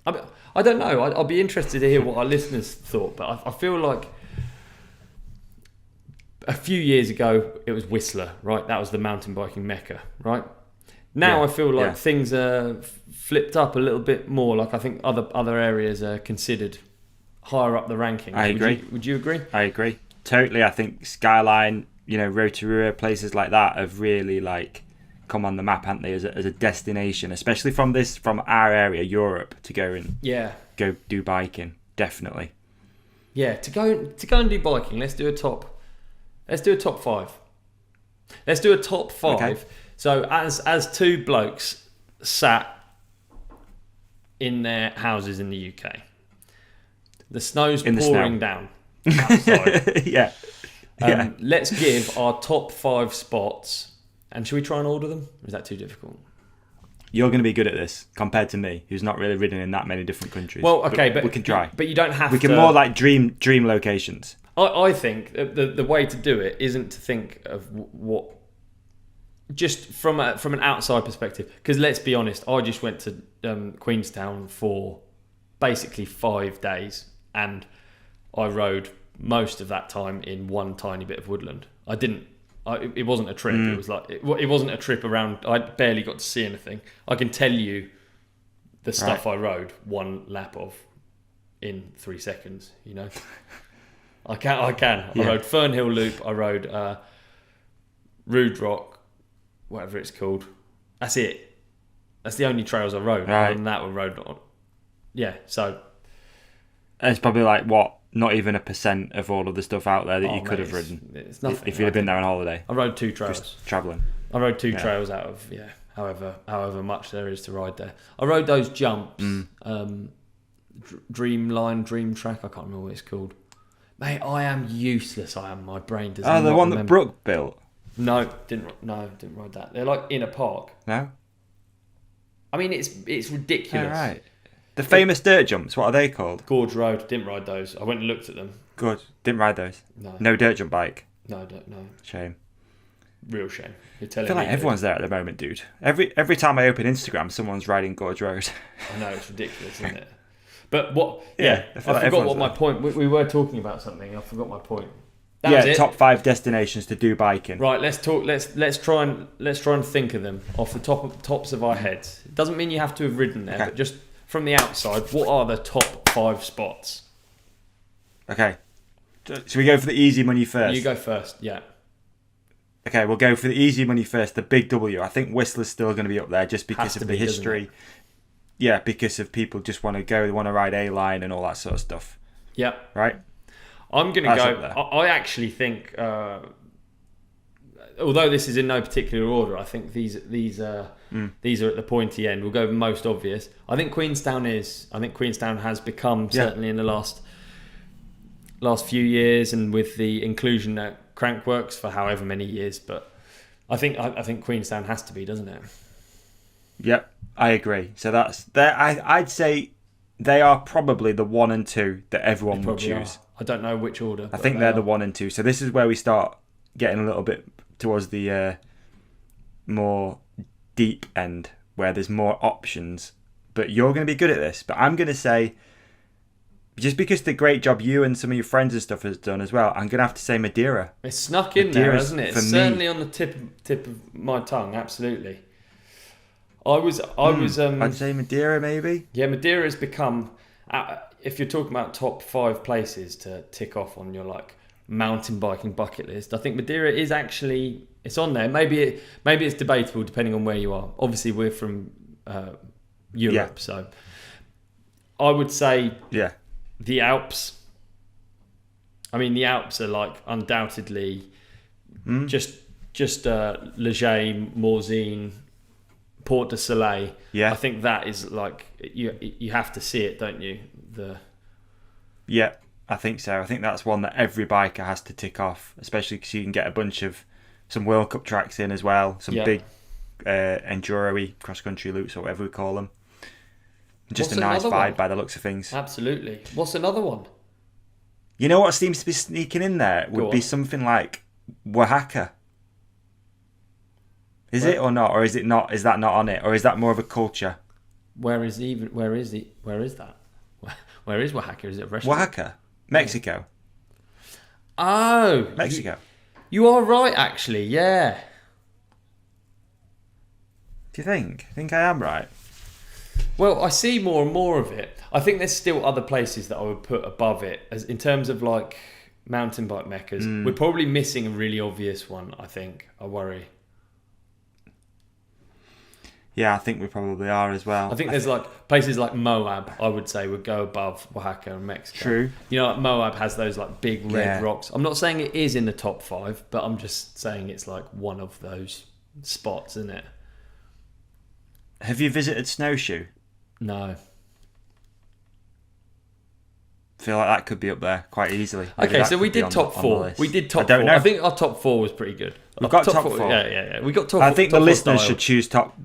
I don't know. I'll be interested to hear what our listeners thought, but I feel like a few years ago it was Whistler, right? That was the mountain biking mecca, right? Now I feel like things are flipped up a little bit more. Like I think other areas are considered higher up the rankings. I agree. Would you agree? I agree totally. I think Skyline, Rotorua, places like that have really like come on the map, haven't they, as a destination, especially from our area, Europe, to go and go do biking. Definitely. Yeah, to go and do biking. Let's do a top 5. Let's do a top 5. Okay. So as two blokes sat in their houses in the UK, the snow's pouring down outside. Yeah. Let's give our top 5 spots. And should we try and order them? Or is that too difficult? You're going to be good at this compared to me, who's not really ridden in that many different countries. Well, okay, but we can try. But you don't have to. We can more like dream locations. I think the way to do it isn't to think of what, just from an outside perspective. Because let's be honest, I just went to Queenstown for basically 5 days, and I rode most of that time in one tiny bit of woodland. It wasn't a trip. It was like it wasn't a trip around. I barely got to see anything. I can tell you the stuff I rode one lap of in 3 seconds. I can. Yeah. I rode Fernhill Loop. I rode Rude Rock, whatever it's called. That's it. That's the only trails I rode. Right. Other than that, we rode on. Yeah. So it's probably like not even 1% of all of the stuff out there that you could have ridden. It's nothing. If you'd have been there on holiday. I rode 2 trails. Just travelling. I rode 2 trails out of however much there is to ride there. I rode those jumps. Dream Track. I can't remember what it's called. Mate, I am useless. My brain doesn't. Oh, the one that Brooke built. No, didn't ride that. They're like in a park. No. I mean, it's ridiculous. All right. The famous dirt jumps, what are they called? Gorge Road, didn't ride those. I went and looked at them. Good. Didn't ride those. No dirt jump bike. No, I don't know. Shame. Real shame. You're I telling feel like me everyone's there at the moment, dude. Every time I open Instagram, someone's riding Gorge Road. I know, it's ridiculous, isn't it? But what? I forgot what my point. We were talking about something. I forgot my point. That was it. Top 5 destinations to do biking. Right, let's talk. Let's try and think of them off the tops of our heads. It doesn't mean you have to have ridden there, but just from the outside, what are the top 5 spots? Okay. Should we go for the easy money first? You go first, yeah. Okay, we'll go for the easy money first, the big W. I think Whistler's still going to be up there just because of the history. Yeah, because of people just want to go, they want to ride A-line and all that sort of stuff. Yeah. Right? I'm going to go... I actually think, although this is in no particular order, I think these are at the pointy end. We'll go most obvious. I think Queenstown has become, certainly in the last few years, and with the inclusion at Crankworks for however many years, but I think Queenstown has to be, doesn't it? Yep, I agree. So that's there. I'd say they are probably the 1 and 2 that everyone would choose. I don't know which order. I think they're the 1 and 2. So this is where we start getting a little bit towards the more deep end, where there's more options. But you're going to be good at this. But I'm going to say, just because the great job you and some of your friends and stuff has done as well, I'm going to have to say Madeira. It's snuck in there, hasn't it? It's certainly on the tip of my tongue, absolutely. I'd say Madeira, maybe. Yeah, Madeira has become, if you're talking about top 5 places to tick off on your like mountain biking bucket list, I think Madeira is actually, it's on there. Maybe it's debatable depending on where you are. Obviously, we're from Europe, so I would say the Alps. I mean, the Alps are like undoubtedly just Leger, Morzine, Port de Soleil. Yeah, I think that is like you have to see it, don't you? Yeah, I think so. I think that's one that every biker has to tick off, especially because you can get a bunch of some World Cup tracks in as well, some big enduro-y cross-country loops or whatever we call them. Just a nice vibe by the looks of things. Absolutely. What's another one? You know what seems to be sneaking in there would be something like Oaxaca. Is it or not? Or is it not? Is that not on it? Or is that more of a culture? Where is that? Where is Oaxaca? Is it a restaurant? Oaxaca, Mexico. Oh, Mexico. You are right, actually. Yeah. Do you think? I think I am right. Well, I see more and more of it. I think there's still other places that I would put above it, as in terms of like mountain bike meccas. We're probably missing a really obvious one. I think. I worry. Yeah, I think we probably are as well. I think there's like places like Moab, I would say, would go above Oaxaca and Mexico. True. You know, like Moab has those like big red rocks. I'm not saying it is in the top 5, but I'm just saying it's like one of those spots, isn't it? Have you visited Snowshoe? No. I feel like that could be up there quite easily. Maybe Okay, so we did top 4. We did top 4. I don't know. I think our top 4 was pretty good. We've got top 4. Yeah. We got top 4. I think the listeners should choose top.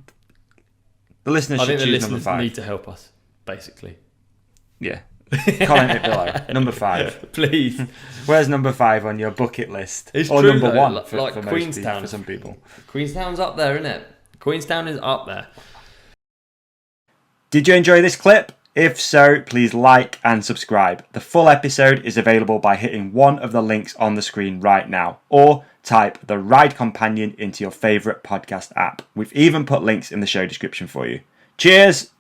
The listeners should choose number 5. Need to help us, basically. Yeah. Comment it below. Number 5. Please. Where's number 5 on your bucket list? It's or true, number though, 1 for, like for Queenstown. For some people. Queenstown's up there, isn't it? Queenstown is up there. Did you enjoy this clip? If so, please like and subscribe. The full episode is available by hitting one of the links on the screen right now, or type The Ride Companion into your favourite podcast app. We've even put links in the show description for you. Cheers!